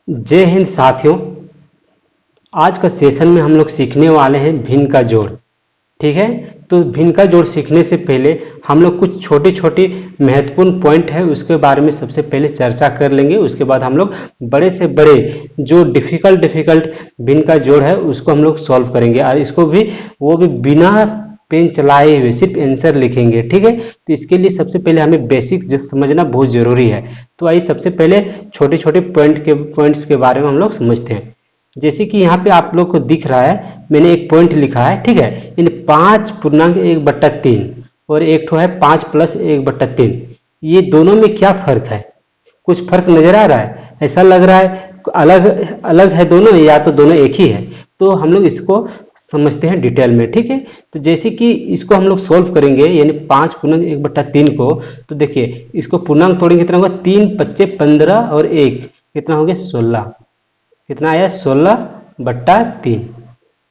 जय हिंद साथियों। आज का सेशन में हम लोग सीखने वाले हैं भिन्न का जोड़। ठीक है, तो भिन्न का जोड़ सीखने से पहले हम लोग कुछ छोटे छोटे महत्वपूर्ण पॉइंट है उसके बारे में सबसे पहले चर्चा कर लेंगे। उसके बाद हम लोग बड़े से बड़े जो डिफिकल्ट भिन्न का जोड़ है उसको हम लोग सॉल्व करेंगे और इसको भी वो भी बिना पेन चलाए हुए सिर्फ आंसर लिखेंगे। ठीक है, तो इसके लिए सबसे पहले हमें बेसिक्स समझना बहुत जरूरी है। तो आइए सबसे पहले छोटे छोटे पॉइंट्स के बारे में हम लोग समझते हैं। जैसे कि यहाँ पे आप लोग को दिख रहा है, मैंने एक पॉइंट लिखा है। ठीक है, इन 5.1/3 और एक ठो है 5+1/3, ये दोनों में क्या फर्क है? कुछ फर्क नजर आ रहा है? ऐसा लग रहा है अलग अलग है दोनों, या तो दोनों एक ही है। तो हम लोग इसको समझते हैं डिटेल में। ठीक है, तो जैसे कि इसको हम लोग सोल्व करेंगे यानी 5.1/3 को, तो देखिए इसको पूर्णांक तोड़ेंगे कितना होगा? 3×5 = 15 और 1 कितना हो गया? 16। कितना आया? 16/3।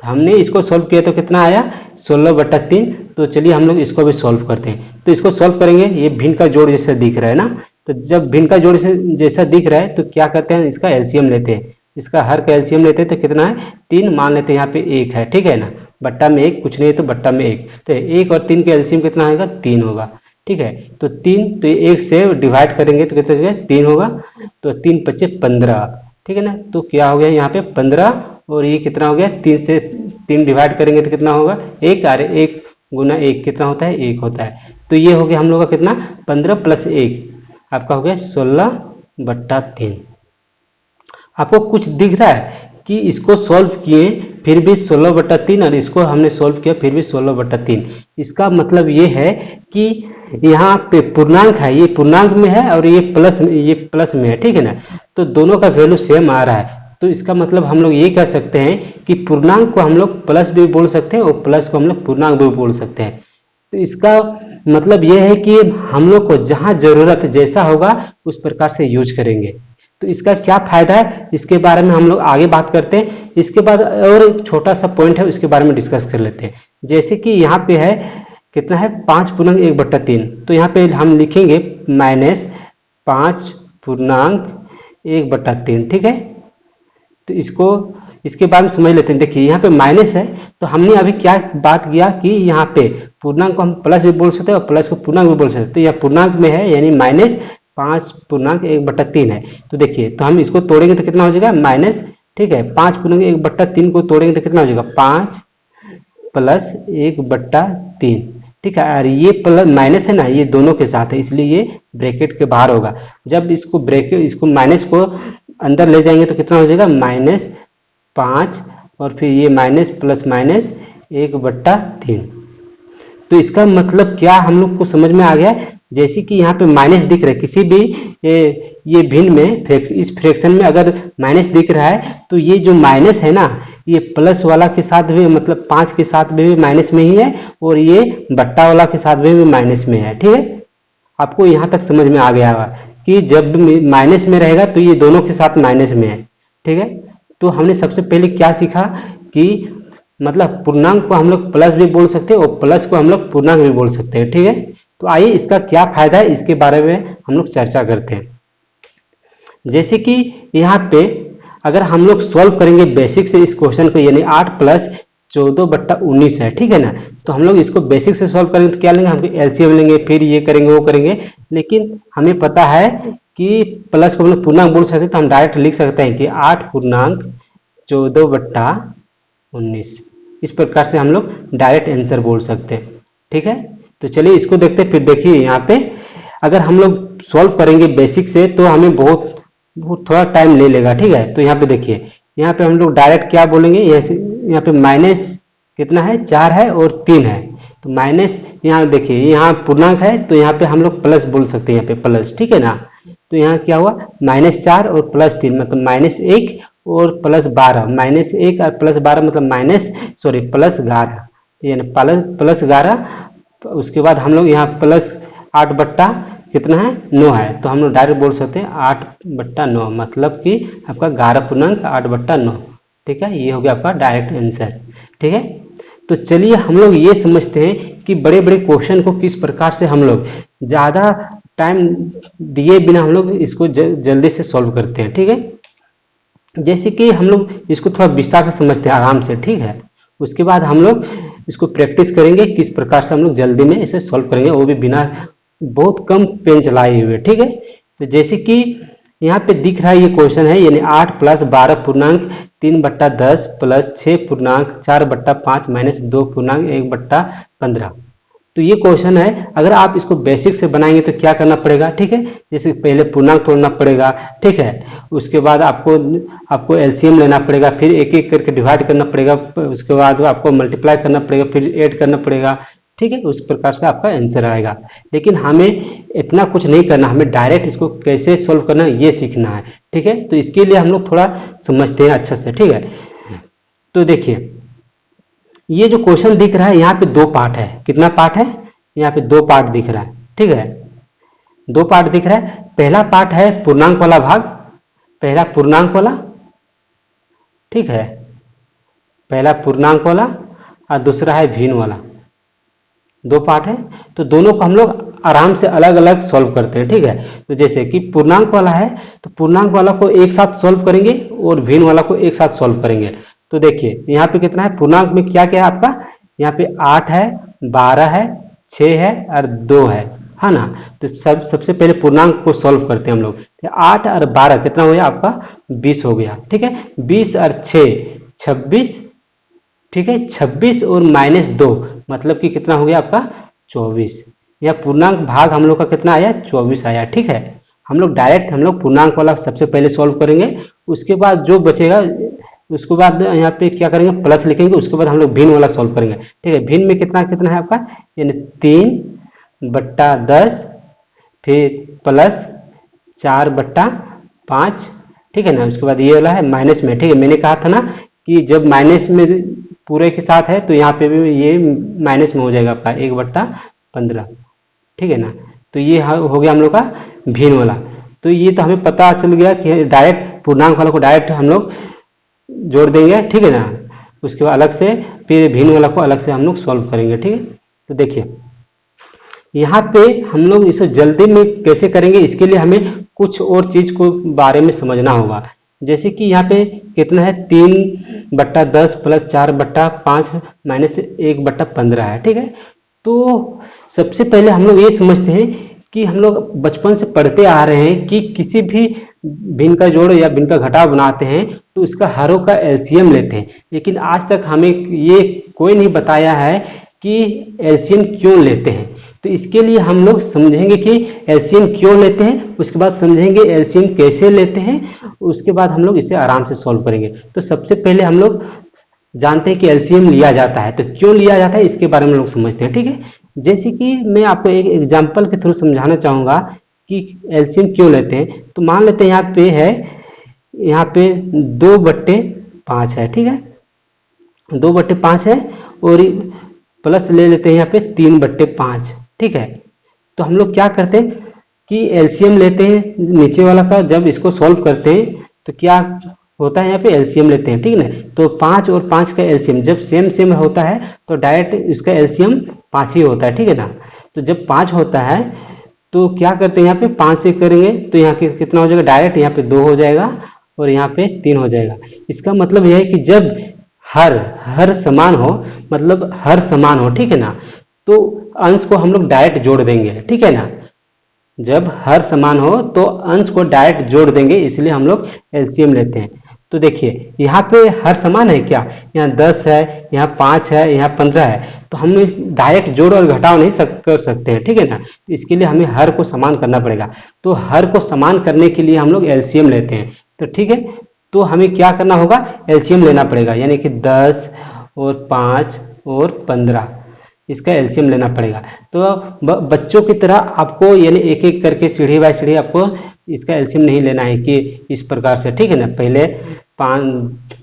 तो हमने इसको सॉल्व किया तो कितना आया? 16/3। तो चलिए हम लोग इसको भी सॉल्व करते हैं। तो इसको सॉल्व करेंगे, ये भिन्न का जोड़ जैसा दिख रहा है ना। तो जब भिन्न का जोड़ जैसा दिख रहा है तो क्या करते हैं? इसका एलसीएम लेते हैं। इसका हर का एलसीएम लेते हैं तो कितना है? 3 मान लेते हैं, यहाँ पे 1 है। ठीक है ना, बट्टा में 1, कुछ नहीं है तो बट्टा में 1। तो 1 और 3 का एलसीएम कितना होगा? 3 होगा। ठीक है, तो 3 तो 1 से डिवाइड करेंगे तो कितना होगा? 3 होगा। तो 3×5 = 15। ठीक है ना, तो क्या हो गया यहाँ पे? 15। और ये कितना हो गया? 3 से 3 डिवाइड करेंगे तो कितना होगा? 1। अरे 1 गुना 1 कितना होता है? 1 होता है। तो ये हो गया हम लोग का कितना? 15 + 1 आपका हो गया 16/3। आपको कुछ दिख रहा है कि इसको सॉल्व किए फिर भी 16/3 और इसको हमने सॉल्व किया फिर भी 16/3। इसका मतलब ये है कि यहाँ पे पूर्णांक है, ये पूर्णांक में है और ये प्लस में है। ठीक है ना, तो दोनों का वैल्यू सेम आ रहा है। तो इसका मतलब हम लोग ये कह सकते हैं कि पूर्णांक को हम लोग प्लस भी बोल सकते हैं और प्लस को हम लोग पूर्णांक भी बोल सकते हैं। तो इसका मतलब ये है कि हम लोग को जहां जरूरत जैसा होगा उस प्रकार से यूज करेंगे। तो इसका क्या फायदा है इसके बारे में हम लोग आगे बात करते हैं। इसके बाद और एक छोटा सा पॉइंट है उसके बारे में डिस्कस कर लेते हैं। जैसे कि यहाँ पे है कितना है? 5.1/3। तो यहाँ पे हम लिखेंगे -5.1/3। ठीक है, तो इसको इसके बारे में समझ लेते हैं। देखिए यहाँ पे माइनस है, तो हमने अभी क्या बात किया कि यहाँ पे पूर्णांक को हम प्लस भी बोल सकते हैं और प्लस को पूर्णांक भी बोल सकते हैं। तो यह पूर्णांक में है यानी -5.1/3 है। तो देखिए, तो हम इसको तोड़ेंगे तो कितना हो जाएगा? माइनस। ठीक है, 5.1/3 को तोड़ेंगे तो कितना हो जाएगा? 5 + 1/3। ठीक है, और ये प्लस माइनस है ना, ये दोनों के साथ है इसलिए ये ब्रैकेट के बाहर होगा। जब इसको माइनस को अंदर ले जाएंगे तो कितना हो जाएगा? -5 और फिर ये माइनस प्लस माइनस 1/3। तो इसका मतलब क्या हम लोग को समझ में आ गया? जैसे कि यहाँ पे माइनस दिख रहा है किसी भी ये भिन्न में इस फ्रैक्शन में अगर माइनस दिख रहा है तो ये जो माइनस है ना, ये प्लस वाला के साथ भी मतलब 5 के साथ भी माइनस में ही है और ये बट्टा वाला के साथ भी माइनस में है। ठीक है, आपको यहाँ तक समझ में आ गया होगा कि जब माइनस में रहेगा तो ये दोनों के साथ माइनस में है। ठीक है, तो हमने सबसे पहले क्या सीखा कि मतलब पूर्णांक को हम लोग प्लस भी बोल सकते हैं और प्लस को हम लोग पूर्णांक भी बोल सकते हैं। ठीक है, तो आइए इसका क्या फायदा है इसके बारे में हम लोग चर्चा करते हैं। जैसे कि यहाँ पे अगर हम लोग सॉल्व करेंगे बेसिक से इस क्वेश्चन को यानी 8 + 14/19 है। ठीक है ना, तो हम लोग इसको बेसिक से सॉल्व करेंगे तो क्या लेंगे? हम एलसीएम लेंगे, फिर ये करेंगे वो करेंगे। लेकिन हमें पता है कि प्लस को हम लोग पूर्णांक बोल सकते हैं, तो हम डायरेक्ट लिख सकते हैं कि 8.14/19। इस प्रकार से हम लोग डायरेक्ट आंसर बोल सकते हैं। ठीक है, तो चलिए इसको देखते हैं। फिर देखिए यहाँ पे अगर हम लोग सॉल्व करेंगे बेसिक से तो हमें बहुत थोड़ा टाइम ले लेगा। ठीक है, तो यहाँ पे देखिए, यहाँ पे हम लोग डायरेक्ट क्या बोलेंगे? यहाँ पे माइनस कितना है? 4 है और 3 है। तो माइनस यहाँ देखिए यहाँ पूर्णांक है तो यहाँ पे हम लोग प्लस बोल सकते हैं, यहाँ पे प्लस। ठीक है ना, तो यहाँ क्या हुआ? -4 और +3 मतलब -1 और +12। -1 और +12 मतलब +11, यानी +11। उसके बाद हम लोग यहाँ +8 बट्टा कितना है? 9 है। तो हम लोग डायरेक्ट बोल सकते हैं 8/9 मतलब कि आपका 11.8/9। ठीक है, ये हो गया आपका डायरेक्ट आंसर। ठीक है, तो चलिए हम लोग ये समझते हैं कि बड़े बड़े क्वेश्चन को किस प्रकार से हम लोग ज़्यादा टाइम दिए बिना हम लोग इसको जल्दी से सॉल्व करते हैं। ठीक है, जैसे कि हम लोग इसको थोड़ा विस्तार से समझते हैं आराम से, ठीक है। उसके बाद हम लोग इसको प्रैक्टिस करेंगे किस प्रकार से हम लोग जल्दी में इसे सॉल्व करेंगे, वो भी बिना बहुत कम पेन चलाए हुए, ठीक है। तो जैसे कि यहाँ पे दिख रहा है ये क्वेश्चन है, यानी 8 प्लस 12 पूर्णांक 3/10 प्लस 6 पूर्णांक 4/5 माइनस 2 पूर्णांक 1/15। तो ये क्वेश्चन है, अगर आप इसको बेसिक से बनाएंगे तो क्या करना पड़ेगा, ठीक है। जैसे पहले पूर्णांक तोड़ना पड़ेगा, ठीक है। उसके बाद आपको आपको एलसीएम लेना पड़ेगा, फिर एक एक करके डिवाइड करना पड़ेगा, उसके बाद आपको मल्टीप्लाई करना पड़ेगा, फिर ऐड करना पड़ेगा, ठीक है। उस प्रकार से आपका आंसर आएगा। लेकिन हमें इतना कुछ नहीं करना, हमें डायरेक्ट इसको कैसे सोल्व करना ये सीखना है, ठीक है। तो इसके लिए हम लोग थोड़ा समझते हैं अच्छा से, ठीक है। तो देखिए ये जो क्वेश्चन दिख रहा है यहाँ पे दो पार्ट है, कितना पार्ट है, यहाँ पे दो पार्ट दिख रहा है, ठीक है। दो पार्ट दिख रहा है। पहला पार्ट है पूर्णांक वाला भाग, पहला पूर्णांक वाला, ठीक है, पहला पूर्णांक वाला और दूसरा है भिन्न वाला। दो पार्ट है, तो दोनों को हम लोग आराम से अलग अलग सॉल्व करते हैं, ठीक है। तो जैसे कि पूर्णांक वाला है तो पूर्णांक वाला को एक साथ सॉल्व करेंगे और भिन्न वाला को एक साथ सॉल्व करेंगे। तो देखिए यहाँ पे कितना है, पूर्णांक में क्या क्या है आपका, यहाँ पे 8 है, 12 है, 6 है और 2 है ना। तो सबसे पहले पूर्णांक को सॉल्व करते हैं हम लोग। 8 और 12 कितना हो गया आपका, 20 हो गया, ठीक है। 20 और 6 26, ठीक है। 26 और -2 मतलब कि कितना हो गया आपका 24। या पूर्णांक भाग हम लोग का कितना आया, 24 आया, ठीक है। हम लोग डायरेक्ट हम लोग पूर्णांक वाला सबसे पहले सॉल्व करेंगे, उसके बाद जो बचेगा उसके बाद यहाँ पे क्या करेंगे, प्लस लिखेंगे, उसके बाद हम लोग भिन्न वाला सॉल्व करेंगे, ठीक है। भिन्न में कितना कितना है आपका, यानी 3/10 फिर प्लस 4/5, ठीक है ना। उसके बाद ये वाला है माइनस में, ठीक है। मैंने कहा था ना कि जब माइनस में पूरे के साथ है तो यहाँ पे भी ये माइनस में हो जाएगा आपका 1/15, ठीक है ना। तो ये हो गया हम लोग का भिन्न वाला। तो ये तो हमें पता चल गया कि डायरेक्ट पूर्णांक वाला को डायरेक्ट हम लोग जोड़ देंगे, ठीक है ना। उसके बाद अलग से फिर भिन्न वाला को अलग से हम लोग सॉल्व करेंगे, ठीक है। तो देखिए यहाँ पे हम लोग इसे जल्दी में कैसे करेंगे, इसके लिए हमें कुछ और चीज को बारे में समझना होगा। जैसे कि यहाँ पे कितना है, 3/10 प्लस 4/5 माइनस 1/15 है, ठीक है। तो सबसे पहले हम लोग ये समझते हैं कि हम लोग बचपन से पढ़ते आ रहे हैं कि किसी भी भिन्न का जोड़ या भिन्न का घटाव बनाते हैं तो इसका हरों का एलसीएम लेते हैं। लेकिन आज तक हमें ये कोई नहीं बताया है कि एलसीएम क्यों लेते हैं। तो इसके लिए हम लोग समझेंगे कि एलसीएम क्यों लेते हैं, उसके बाद समझेंगे एलसीएम कैसे लेते हैं, उसके बाद हम लोग इसे आराम से सॉल्व करेंगे। तो सबसे पहले हम लोग जानते हैं कि एलसीएम लिया जाता है, तो क्यों लिया जाता है इसके बारे में लोग समझते हैं, ठीक है। जैसे कि मैं आपको एक एग्जांपल के थ्रू समझाना चाहूंगा कि एलसीएम क्यों लेते हैं। तो मान लेते हैं यहाँ पे है, यहाँ पे 2/5 है, ठीक है, 2/5 है और प्लस ले लेते हैं यहाँ पे 3/5, ठीक है। तो हम लोग क्या करते हैं कि एलसीएम लेते हैं नीचे वाला का, जब इसको सॉल्व करते हैं तो क्या होता है, यहाँ पे एलसीएम लेते हैं, ठीक है ना। तो 5 और 5 का एलसीएम जब सेम सेम होता है तो डायरेक्ट इसका एलसीएम 5 ही होता है, ठीक है ना। तो जब 5 होता है तो क्या करते हैं, यहाँ पे 5 से करेंगे तो यहाँ कितना हो जाएगा, डायरेक्ट यहाँ पे 2 हो जाएगा और यहाँ पे 3 हो जाएगा। इसका मतलब यह है कि जब हर समान हो, मतलब हर समान हो, ठीक है ना, तो अंश को हम लोग डायरेक्ट जोड़ देंगे, ठीक है ना। जब हर समान हो तो अंश को डायरेक्ट जोड़ देंगे, इसलिए हम लोग एलसीएम लेते हैं। तो देखिए यहाँ पे हर समान है क्या, यहाँ 10 है, यहाँ 5 है, यहाँ 15 है, तो हम डायरेक्ट जोड़ और घटाव नहीं कर सकते हैं, ठीक है ना। तो इसके लिए हमें हर को समान करना पड़ेगा। तो हर को समान करने के लिए हम लोग एलसीएम लेते हैं, तो ठीक है। तो हमें क्या करना होगा, एलसीएम लेना पड़ेगा, यानी कि 10 और 5 और 15 इसका एलसीएम लेना पड़ेगा। तो बच्चों की तरह आपको यानी एक एक करके सीढ़ी बाय सीढ़ी आपको इसका एलसीएम नहीं लेना है कि इस प्रकार से, ठीक है ना।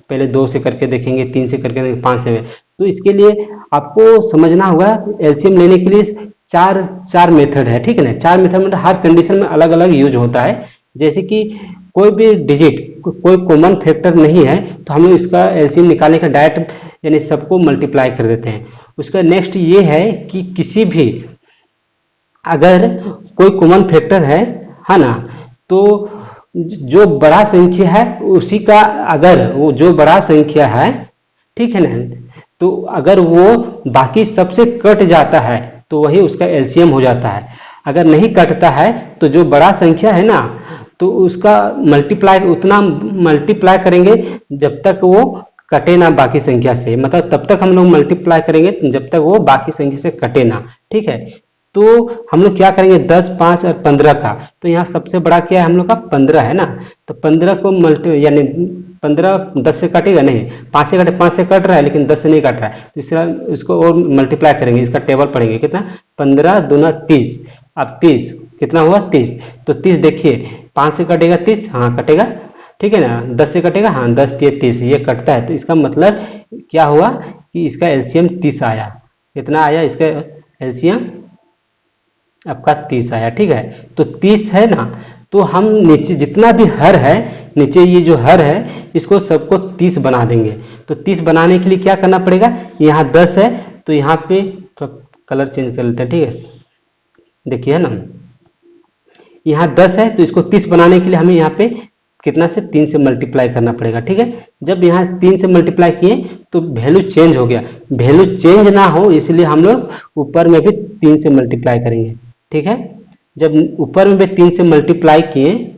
पहले 2 से करके देखेंगे, 3 से करके देखेंगे, 5 से। तो इसके लिए आपको समझना होगा एलसीएम लेने के लिए चार मेथड है, ठीक है ना। 4 मेथड मतलब हर कंडीशन में अलग अलग यूज होता है। जैसे कि कोई भी डिजिट कोई कॉमन फैक्टर नहीं है तो हम लोग इसका एलसीएम निकालने का डायरेक्ट यानी सबको मल्टीप्लाई कर देते हैं। उसका नेक्स्ट ये है कि किसी भी अगर कोई कॉमन फैक्टर है ना, तो जो बड़ा संख्या है उसी का, अगर वो जो बड़ा संख्या है, ठीक है ना, तो अगर वो बाकी सबसे कट जाता है तो वही उसका एलसीएम हो जाता है। अगर नहीं कटता है तो जो बड़ा संख्या है ना, तो उसका मल्टीप्लाई, उतना मल्टीप्लाई करेंगे जब तक वो कटे ना बाकी संख्या से, मतलब तब तक हम लोग मल्टीप्लाई करेंगे जब तक वो बाकी संख्या से कटे ना। ठीक है, तो हम लोग क्या करेंगे, 10, 5 और 15 का, तो यहाँ सबसे बड़ा क्या है हम लोग का 15 है ना, तो 15 को मल्टी यानी 15 10 से कटेगा नहीं, 5 से कटे, 5 से कट रहा है लेकिन 10 से नहीं कट रहा है, तो इसका इसको और मल्टीप्लाई करेंगे, इसका टेबल पढ़ेंगे कितना, 15 दूना 30, अब 30 कितना हुआ 30, तो 30 देखिए 5 से कटेगा 30, हाँ कटेगा, ठीक है ना, 10 से कटेगा, हाँ 10 ये 30, ये कटता है, तो इसका मतलब क्या हुआ कि इसका एलसीएम 30 आया। कितना आया इसका एलसीएम आपका 30 आया। ठीक है, तो 30 है ना, तो हम नीचे जितना भी हर है, नीचे ये जो हर है इसको सबको 30 बना देंगे। तो 30 बनाने के लिए क्या करना पड़ेगा, यहाँ 10 है तो यहाँ पे तो कलर चेंज कर लेते हैं, ठीक है, देखिए है ना, यहाँ 10 है तो इसको 30 बनाने के लिए हमें यहाँ पे कितना से 3 से मल्टीप्लाई करना पड़ेगा। ठीक है, जब यहाँ 3 से मल्टीप्लाई किए तो वैल्यू चेंज हो गया, वैल्यू चेंज ना हो इसलिए हम लोग ऊपर में भी 3 से मल्टीप्लाई करेंगे। ठीक है, जब ऊपर में भी 3 से मल्टीप्लाई किए,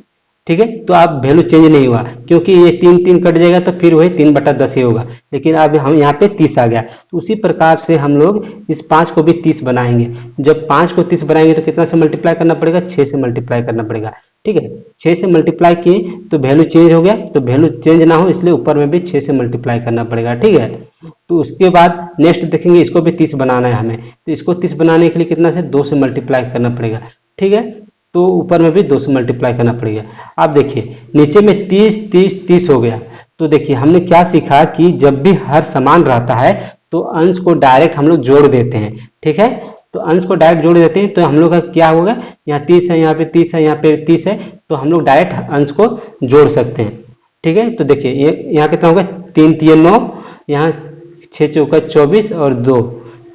ठीक है, तो अब वैल्यू चेंज नहीं हुआ, क्योंकि ये 3 3 कट जाएगा तो फिर वही 3/10 ही होगा, लेकिन अब हम यहाँ पे 30 आ गया। तो उसी प्रकार से हम लोग इस 5 को भी 30 बनाएंगे। जब 5 को 30 बनाएंगे तो कितना से मल्टीप्लाई करना पड़ेगा, 6 से मल्टीप्लाई करना पड़ेगा। ठीक है, 6 से मल्टीप्लाई किए तो वैल्यू चेंज हो गया, तो वैल्यू चेंज ना हो इसलिए ऊपर में भी 6 से मल्टीप्लाई करना पड़ेगा। ठीक है, तो उसके बाद नेक्स्ट देखेंगे, इसको भी 30 बनाना है हमें, तो इसको 30 बनाने के लिए कितना से 2 से मल्टीप्लाई करना पड़ेगा। ठीक है, तो ऊपर में भी 2 से मल्टीप्लाई करना पड़ेगा। अब देखिए नीचे में 30 30 30 हो गया, तो देखिए हमने क्या सीखा कि जब भी हर समान रहता है तो अंश को डायरेक्ट हम लोग जोड़ देते हैं। ठीक है, तो अंश को डायरेक्ट जोड़ देते हैं, तो हम लोग का क्या होगा, यहाँ 30 है, यहाँ पे 30 है, यहाँ पे 30 है, तो हम लोग डायरेक्ट अंश को जोड़ सकते हैं। ठीक है, तो देखिए ये यहाँ कितना होगा, 3 3 9, यहाँ 6 चौका 24 और 2।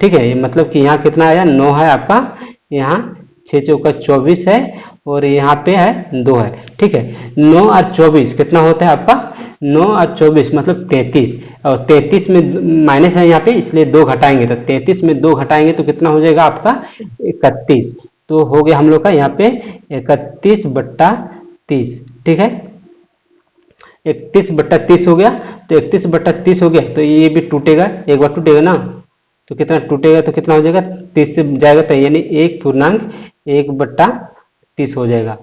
ठीक है, मतलब कि यहाँ कितना आया, 9 है आपका, यहाँ 6 चौका 24 है और यहाँ पे है 2 है। ठीक है, 9 और 24 कितना होता है आपका, 9 और 24 मतलब 33, और 33 में माइनस है यहाँ पे इसलिए 2 घटाएंगे, तो 33 में 2 घटाएंगे तो कितना हो जाएगा आपका 31। तो हो गया हम लोग का यहाँ पे 31/30। ठीक है, 31/30 हो गया, तो 31/30 हो गया, तो ये भी टूटेगा, एक बार टूटेगा ना, तो कितना टूटेगा, तो कितना हो जाएगा, 30 से जाएगा तो यानी 1/1/30 हो जाएगा।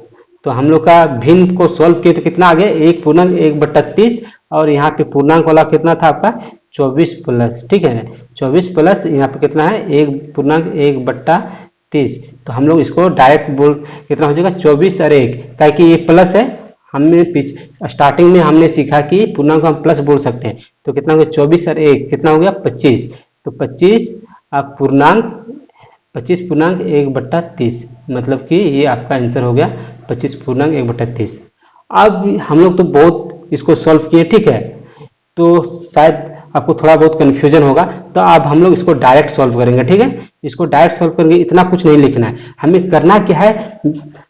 तो हम लोग का भिन्न को सॉल्व किए तो कितना आ गया, 1/1/30, और यहाँ पे पूर्णांक वाला कितना था आपका 24 प्लस। ठीक है, 24 प्लस यहाँ पे कितना है 1/1/30, तो हम लोग इसको डायरेक्ट बोल कितना हो जाएगा 24 और 1, क्या कि ये प्लस है, हमने स्टार्टिंग में हमने सीखा कि पूर्णांक को हम प्लस बोल सकते हैं, तो कितना हो गया 24 और 1 कितना हो गया 25, तो 25 पूर्णांक 1/30, मतलब कि ये आपका आंसर हो गया 25/1/30। अब हम लोग तो बहुत इसको सॉल्व किए, ठीक है, तो शायद आपको थोड़ा बहुत कन्फ्यूजन होगा, तो अब हम लोग इसको डायरेक्ट सॉल्व करेंगे। ठीक है, इसको डायरेक्ट सॉल्व करेंगे, इतना कुछ नहीं लिखना है, हमें करना क्या है,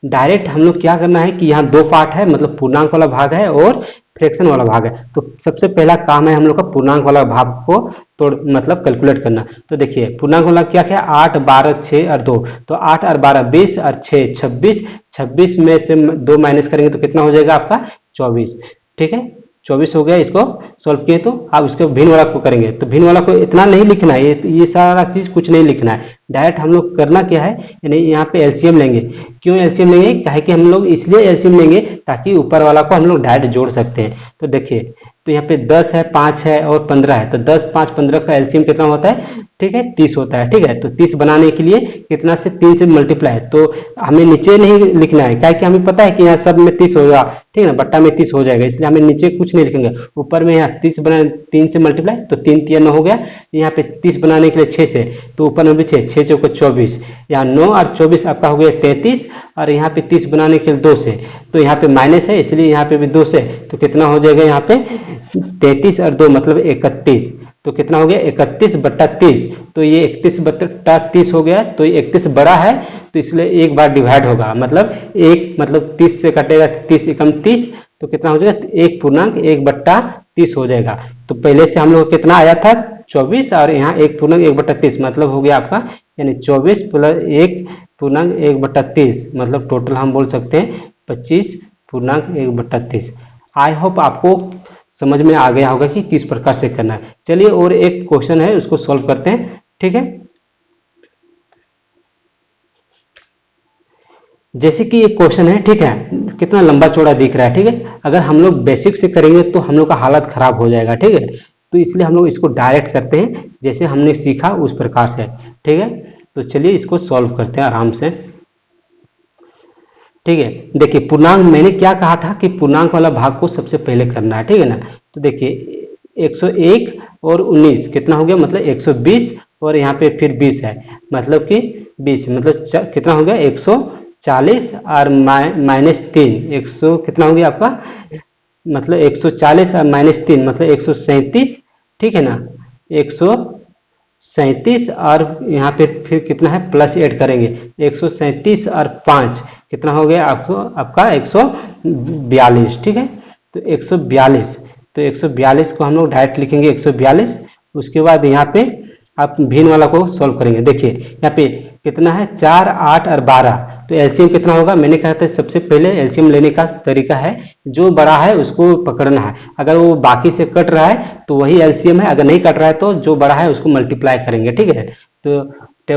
डायरेक्ट हम लोग क्या करना है कि यहाँ 2 पार्ट है, मतलब पूर्णांक वाला भाग है और फ्रैक्शन वाला भाग है, तो सबसे पहला काम है हम लोग का पूर्णांक वाला भाग को तोड़ मतलब कैलकुलेट करना। तो देखिए पूर्णांक वाला क्या क्या, 8 12 6 और 2, तो 8 और 12 20 और 6 26, 26 में से 2 माइनस करेंगे तो कितना हो जाएगा आपका 24। ठीक है, 24 हो गया, इसको सॉल्व किए, तो आप उसके भिन्न वाला को करेंगे, तो भिन्न वाला को इतना नहीं लिखना है, ये सारा चीज कुछ नहीं लिखना है, डायरेक्ट हम लोग करना क्या है, यानी यहाँ पे एलसीएम लेंगे। क्यों एलसीएम लेंगे, काहे कि हम लोग इसलिए एलसीएम लेंगे ताकि ऊपर वाला को हम लोग डायरेक्ट जोड़ सकते हैं। तो देखिए, तो यहाँ पे 10 है, 5 है और 15 है, तो 10 5 15 का एलसीएम कितना होता है, ठीक है 30 होता है। ठीक है, तो 30 बनाने के लिए कितना से 3 से मल्टीप्लाई है, तो हमें नीचे नहीं लिखना है, क्या कि हमें पता है कि यहाँ सब में 30 होगा, ठीक है ना, बट्टा में 30 हो जाएगा, इसलिए हमें नीचे कुछ नहीं लिखेंगे, ऊपर में यहाँ 30 बना 3 से मल्टीप्लाई, तो 3 3 9 हो गया, यहाँ पे 30 बनाने के लिए 6 से, तो ऊपर में भी 6 6 चौका 24, यहाँ 9 और 24 आपका हो गया 33, और यहाँ पे 30 बनाने के लिए 2 से, तो यहाँ पे माइनस है इसलिए यहाँ पे भी 2 से, तो कितना हो जाएगा यहाँ पे 33 और 2 मतलब 31, तो कितना हो गया 31/30। तो ये 31/30 हो गया, तो ये 31 बड़ा है तो इसलिए एक बार डिवाइड होगा, मतलब एक, मतलब 30 से कटेगा 30 एकम 30, तो कितना हो जाएगा 1/1/30 हो जाएगा। तो पहले से हम लोग को कितना आया था 24, और यहाँ 1/1/30 मतलब हो गया आपका, यानी 24 + 1/1/30 मतलब टोटल हम बोल सकते हैं 25/1/30। आई होप आपको समझ में आ गया होगा कि किस प्रकार से करना है। चलिए और एक क्वेश्चन है उसको सॉल्व करते हैं, ठीक है। जैसे कि एक क्वेश्चन है, ठीक है, कितना लंबा चौड़ा दिख रहा है, ठीक है। अगर हम लोग बेसिक से करेंगे तो हम लोग का हालत खराब हो जाएगा, ठीक है। तो इसलिए हम लोग इसको डायरेक्ट करते हैं जैसे हमने सीखा उस प्रकार से, ठीक है। तो चलिए इसको सॉल्व करते हैं आराम से, ठीक है। देखिए पूर्णांक मैंने क्या कहा था कि पूर्णांक वाला भाग को सबसे पहले करना है, ठीक है ना। तो देखिए 101 और 19 कितना हो गया, मतलब 120, और यहाँ पे फिर 20 है, मतलब कि 20 मतलब कितना हो गया 140, और -3 100 कितना हो गया आपका, मतलब 140 और -3 मतलब 137, ठीक है ना। 137 और यहाँ पे फिर कितना है प्लस ऐड करेंगे, 137 और 5 कितना हो गया आपको, आपका 142, ठीक है। तो 142, तो 142 को हम लोग डायरेक्ट लिखेंगे 142। उसके बाद यहाँ पे आप भिन्न वाला को सॉल्व करेंगे। देखिए यहाँ पे कितना है 4, 8 और 12, तो एलसीएम कितना होगा, मैंने कहा था सबसे पहले एलसीएम लेने का तरीका है जो बड़ा है उसको पकड़ना है, अगर वो बाकी से कट रहा है तो वही एलसीएम है, अगर नहीं कट रहा है तो जो बड़ा है उसको मल्टीप्लाई करेंगे, ठीक है। तो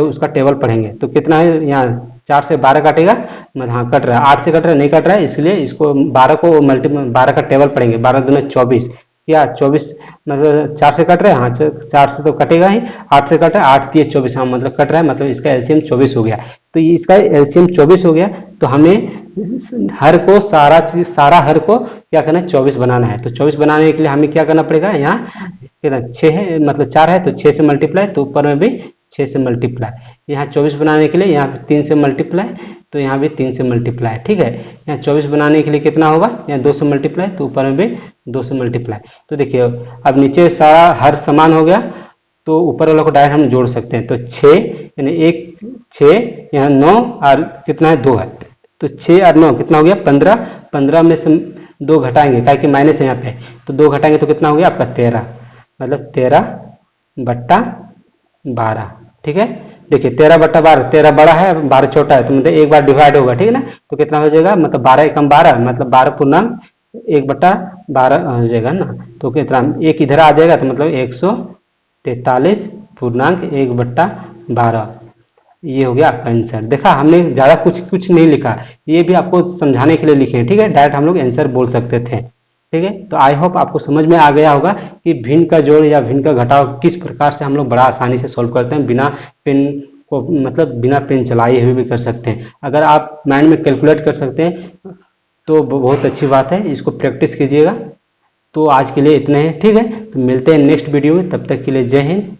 उसका टेबल पढ़ेंगे, तो कितना है यहाँ 4 से 12 काटेगा, मतलब हाँ कट रहा है, 8 से कट रहा है नहीं कट रहा है, इसलिए इसको 12 को 12 का टेबल पढ़ेंगे, 12 दूनी 24 या 24, मतलब 4 से कट रहा है, हाँ 4 से तो कटेगा ही, 8 से कट रहा है, 8 3 24, हाँ मतलब कट रहा है, मतलब इसका एलसीएम 24 हो गया। तो इसका एलसीएम 24 हो गया, तो हमें हर को सारा चीज, सारा हर को क्या करना है 24 बनाना है। तो 24 बनाने के लिए हमें क्या करना पड़ेगा, यहाँ कितना 6 है, मतलब 4 है तो 6 से मल्टीप्लाई, तो ऊपर में भी 6 से मल्टीप्लाई, यहाँ 24 बनाने के लिए यहाँ 3 से मल्टीप्लाई, तो यहाँ भी 3 से मल्टीप्लाई, ठीक है। यहाँ 24 बनाने के लिए कितना होगा, यहाँ 2 से मल्टीप्लाई, तो ऊपर में भी 2 से मल्टीप्लाई। तो देखिए अब नीचे सारा हर समान हो गया, तो ऊपर वाला को डायरेक्ट हम जोड़ सकते हैं। तो 6 यानी 1 6, यहाँ 9 और कितना है 2 है, तो 6 और 9 कितना हो गया 15, 15 में से 2 घटाएंगे क्या कि माइनस है यहाँ पे, तो 2 घटाएंगे तो कितना हो गया आपका 13, मतलब 13/12, ठीक है। देखिए 13/12, 13 बड़ा है 12 छोटा है, तो मतलब एक बार डिवाइड होगा, ठीक है ना। तो कितना हो जाएगा, मतलब 12 एकम 12, मतलब 12 1/12 हो जाएगा ना। तो कितना एक इधर आ जाएगा, तो मतलब 143.1/12, ये हो गया आपका आंसर। देखा हमने ज़्यादा कुछ नहीं लिखा, ये भी आपको समझाने के लिए लिखे हैं, ठीक है। डायरेक्ट हम लोग आंसर बोल सकते थे, ठीक है। तो आई होप आपको समझ में आ गया होगा कि भिन्न का जोड़ या भिन्न का घटाव किस प्रकार से हम लोग बड़ा आसानी से सॉल्व करते हैं, बिना पेन को, मतलब बिना पेन चलाए हुए भी कर सकते हैं। अगर आप माइंड में कैलकुलेट कर सकते हैं तो बहुत अच्छी बात है, इसको प्रैक्टिस कीजिएगा। तो आज के लिए इतने हैं, ठीक है। तो मिलते हैं नेक्स्ट वीडियो में, तब तक के लिए जय हिंद।